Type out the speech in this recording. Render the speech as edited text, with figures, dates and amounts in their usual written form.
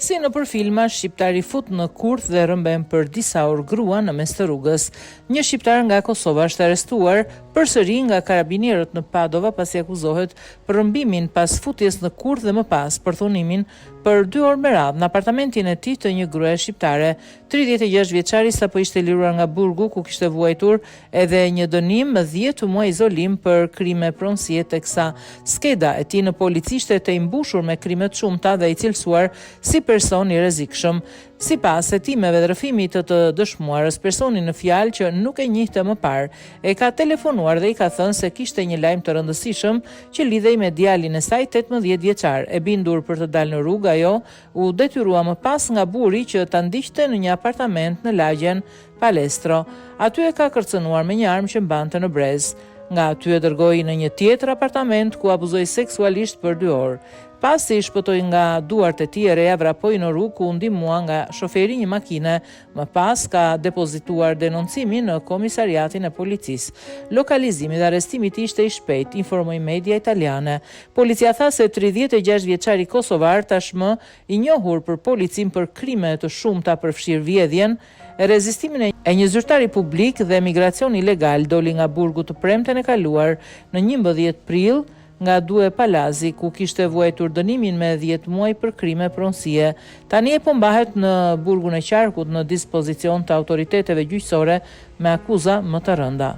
Si në për filma, shqiptari fut në kurth dhe rëmben për disa orë grua në mes të rrugës. Një shqiptar nga Kosova është arrestuar përsëri nga karabinierët në Padova pasi akuzohet për rëmbimin pas futjes në kurth dhe më pas për thunimin për 2 orë me radhë në apartamentin e tij të një gruaje shqiptare. 36 vjeçari sapo ishte liruar nga burgu ku kishte vuajtur edhe një dënim 10 muaj izolim për krime pronësie, teksa skeda e tij në polici ishte e mbushur me krime të shumta dhe i cilësuar si person i rrezikshëm. Sipas hetimeve dhe rrëfimit të dëshmuarës, personi në fjalë që nuk e njihte më parë e ka telefonuar dhe i ka thënë se kishte një lajm të rëndësishëm që lidhej me djalin e saj 18 vjeçar. E bindur për të dalë në rrugë, ajo u detyrua më pas nga burri që ta ndiqte në një apartament në lagjen Palestro. Aty e ka kërcënuar me një armë që mbante në brez. Nga aty e dërgoi në një tjetër apartament ku abuzoi seksualisht për 2 orë. Pasi i shpëtoi nga duart e tij, reja vrapoi në rrugë ku u ndihmua nga shoferi një makine. Më pas ka depozituar denoncimin në komisariatin e policisë. Lokalizimi dhe arrestimi i tij ishte i shpejtë, informoi media italiane. Policia tha se 36 vjeçari kosovar tashmë i njohur për policin për krime të shumta përfshir vjedhjen, rezistimin e një zyrtari publik dhe migracion ilegal doli nga burgu të premten e kaluar në 11 prill nga Due Palazi, ku kishte vuajtur dënimin me 10 muaj për krime pronësie. Tani e mbahet në burgun e Qarkut në dispozicion të autoriteteve gjyqësore me akuza më të rënda.